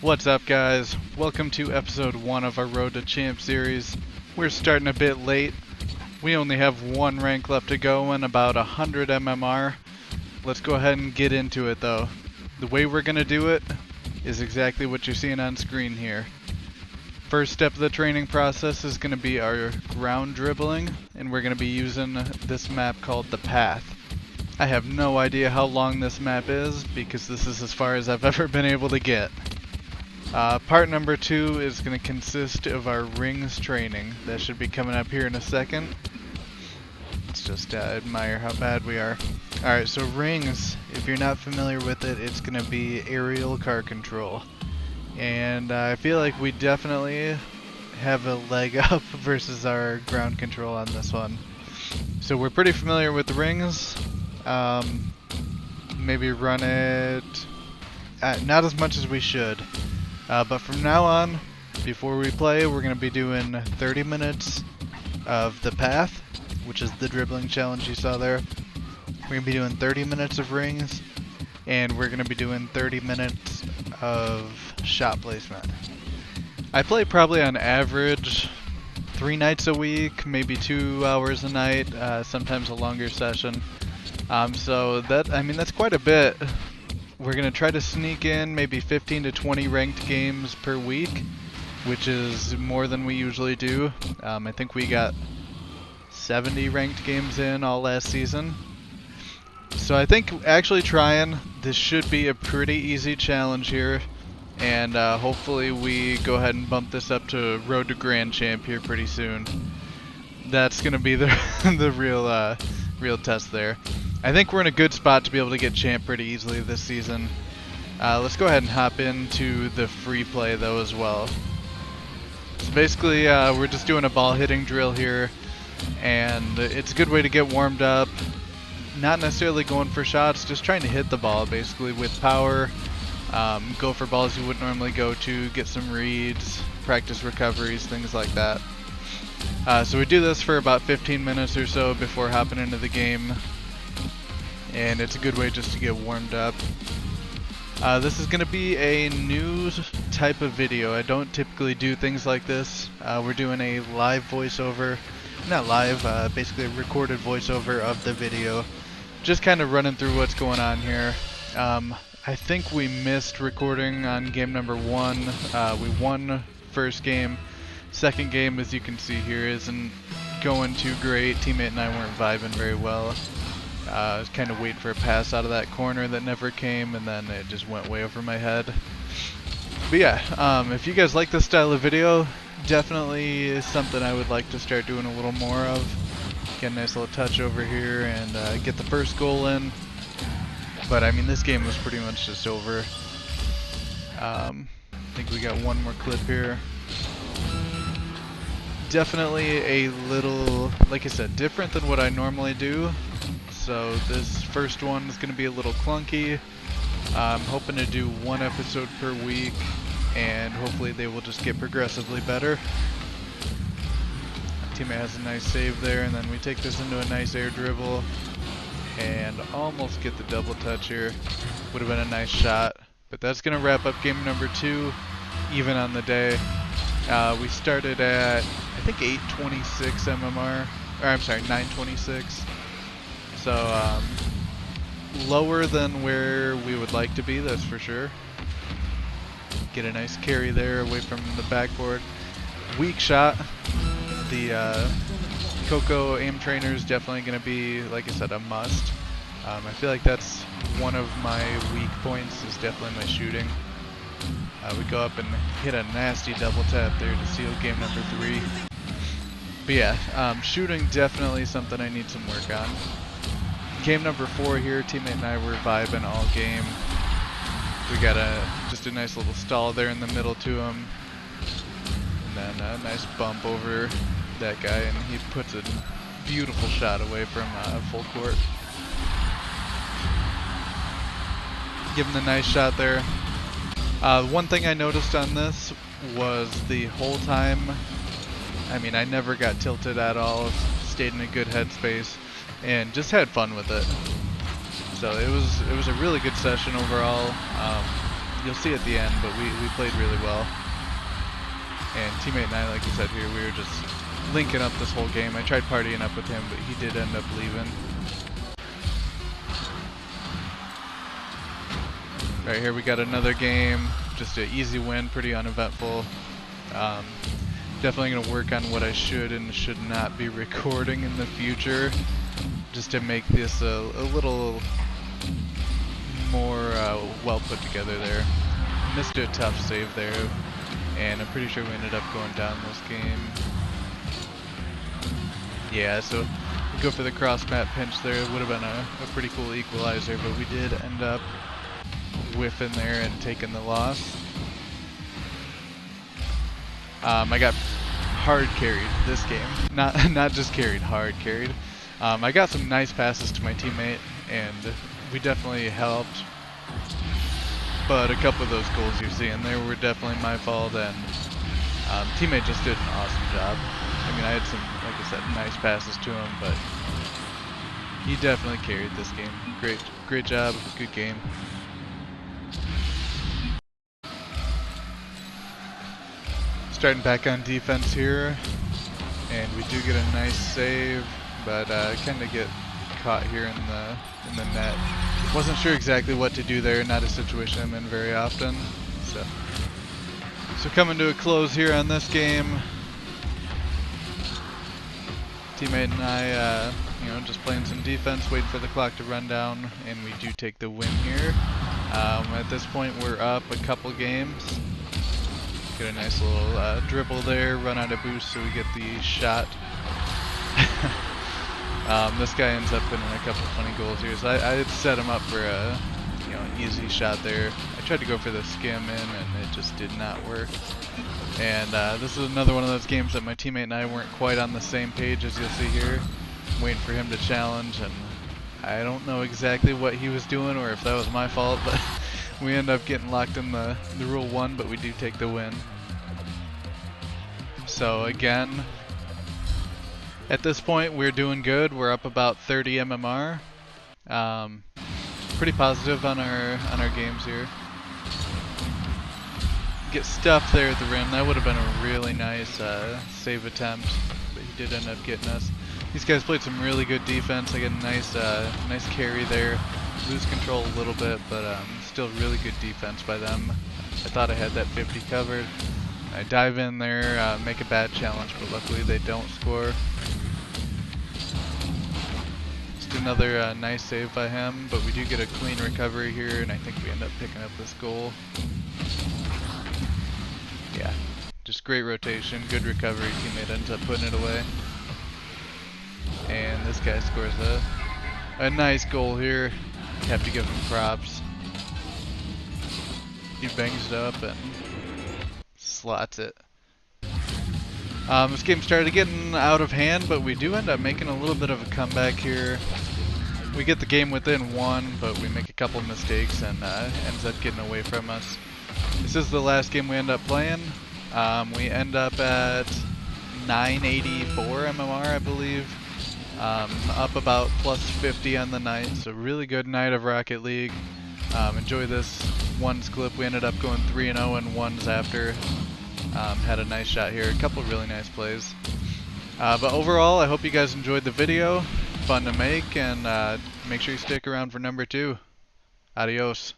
What's up, guys? Welcome to episode 1 of our Road to Champ series. We're starting a bit late. We only have one rank left to go and about 100 MMR. Let's go ahead and get into it though. The way we're going to do it is exactly what you're seeing on screen here. First step of the training process is going to be our ground dribbling, and we're going to be using this map called The Path. I have no idea how long this map is because this is as far as I've ever been able to get. Part number 2 is going to consist of our rings training. That should be coming up here in a second. Let's just admire how bad we are. Alright, so rings, if you're not familiar with it, it's going to be aerial car control. And I feel like we definitely have a leg up versus our ground control on this one. So we're pretty familiar with the rings. Maybe run it not as much as we should. But from now on, before we play, we're going to be doing 30 minutes of The Path, which is the dribbling challenge you saw there. We're going to be doing 30 minutes of rings, and we're going to be doing 30 minutes of shot placement. I play probably on average 3 nights a week, maybe 2 hours a night, sometimes a longer session. So that's quite a bit. We're going to try to sneak in maybe 15 to 20 ranked games per week, which is more than we usually do. I think we got 70 ranked games in all last season. So I think actually this should be a pretty easy challenge here, and hopefully we go ahead and bump this up to Road to Grand Champ here pretty soon. That's going to be the real test there. I think we're in a good spot to be able to get champ pretty easily this season. Let's go ahead and hop into the free play though as well. So basically we're just doing a ball hitting drill here, and it's a good way to get warmed up. Not necessarily going for shots, just trying to hit the ball basically with power. Go for balls you wouldn't normally go to, get some reads, practice recoveries, things like that. So we do this for about 15 minutes or so before hopping into the game. And it's a good way just to get warmed up. This is going to be a new type of video. I don't typically do things like this. We're doing a live voiceover, not live, basically a recorded voiceover of the video. Just kind of running through what's going on here. I think we missed recording on game number 1. We won first game. Second game, as you can see here, isn't going too great. Teammate and I weren't vibing very well. I was kind of waiting for a pass out of that corner that never came, and then it just went way over my head. But yeah, if you guys like this style of video, definitely is something I would like to start doing a little more of. Get a nice little touch over here and get the first goal in. But I mean, this game was pretty much just over. I think we got one more clip here. Definitely a little, like I said, different than what I normally do. So this first one is going to be a little clunky. I'm hoping to do 1 episode per week, and hopefully they will just get progressively better. Teammate has a nice save there, and then we take this into a nice air dribble and almost get the double touch here. Would have been a nice shot, but that's going to wrap up game number 2, even on the day. We started at, I think, 826 MMR, or I'm sorry, 926. So, lower than where we would like to be, that's for sure. Get a nice carry there away from the backboard. Weak shot. The Coco aim trainer is definitely going to be, like I said, a must. I feel like that's one of my weak points, is definitely my shooting. We go up and hit a nasty double tap there to seal game number 3. But yeah, shooting definitely something I need some work on. Game number 4 here, teammate and I were vibing all game. We got just a nice little stall there in the middle to him. And then a nice bump over that guy, and he puts a beautiful shot away from full court. Give him the nice shot there. One thing I noticed on this was the whole time, I mean, I never got tilted at all, stayed in a good headspace, and just had fun with it. So it was a really good session overall. you'll see at the end, but we played really well. And teammate and I, like you said here, we were just linking up this whole game. I tried partying up with him, but he did end up leaving. Right here we got another game, just an easy win, pretty uneventful. Definitely going to work on what I should and should not be recording in the future, just to make this a little more well put together there. Missed a tough save there, and I'm pretty sure we ended up going down this game. Yeah, so we go for the cross map pinch there. It would have been a pretty cool equalizer, but we did end up whiffing there and taking the loss. I got hard carried this game. Not just carried, hard carried. I got some nice passes to my teammate, and we definitely helped. But a couple of those goals you're seeing there were definitely my fault, and teammate just did an awesome job. I mean, I had some, like I said, nice passes to him, but he definitely carried this game. Great job, good game. Starting back on defense here, and we do get a nice save, but kind of get caught here in the net. Wasn't sure exactly what to do there. Not a situation I'm in very often. So coming to a close here on this game. Teammate and I, just playing some defense, waiting for the clock to run down, and we do take the win here. At this point, we're up a couple games. Get a nice little dribble there, run out of boost, so we get the shot. This guy ends up putting in a couple funny goals here. So I had set him up for a easy shot there. I tried to go for the skim in, and it just did not work. And this is another one of those games that my teammate and I weren't quite on the same page, as you'll see here. I'm waiting for him to challenge, and I don't know exactly what he was doing or if that was my fault, but we end up getting locked in the rule 1, but we do take the win. So again, at this point we're doing good. We're up about 30 MMR. Pretty positive on our games here. Get stuffed there at the rim. That would have been a really nice save attempt, but he did end up getting us. These guys played some really good defense. I get a nice carry there. Lose control a little bit, but still really good defense by them. I thought I had that 50 covered. I dive in there, make a bad challenge, but luckily they don't score. Just another nice save by him, but we do get a clean recovery here, and I think we end up picking up this goal. Yeah, just great rotation, good recovery. Teammate ends up putting it away. And this guy scores a nice goal here. Have to give him props. He bangs it up and slots it. This game started getting out of hand, but we do end up making a little bit of a comeback here. We get the game within 1, but we make a couple mistakes and ends up getting away from us. This is the last game we end up playing. We end up at 984 MMR, I believe. Up about plus 50 on the night, so really good night of Rocket League. Enjoy this ones clip. We ended up going 3-0 and ones after. Had a nice shot here, a couple really nice plays. But overall, I hope you guys enjoyed the video. Fun to make, and make sure you stick around for number 2. Adios.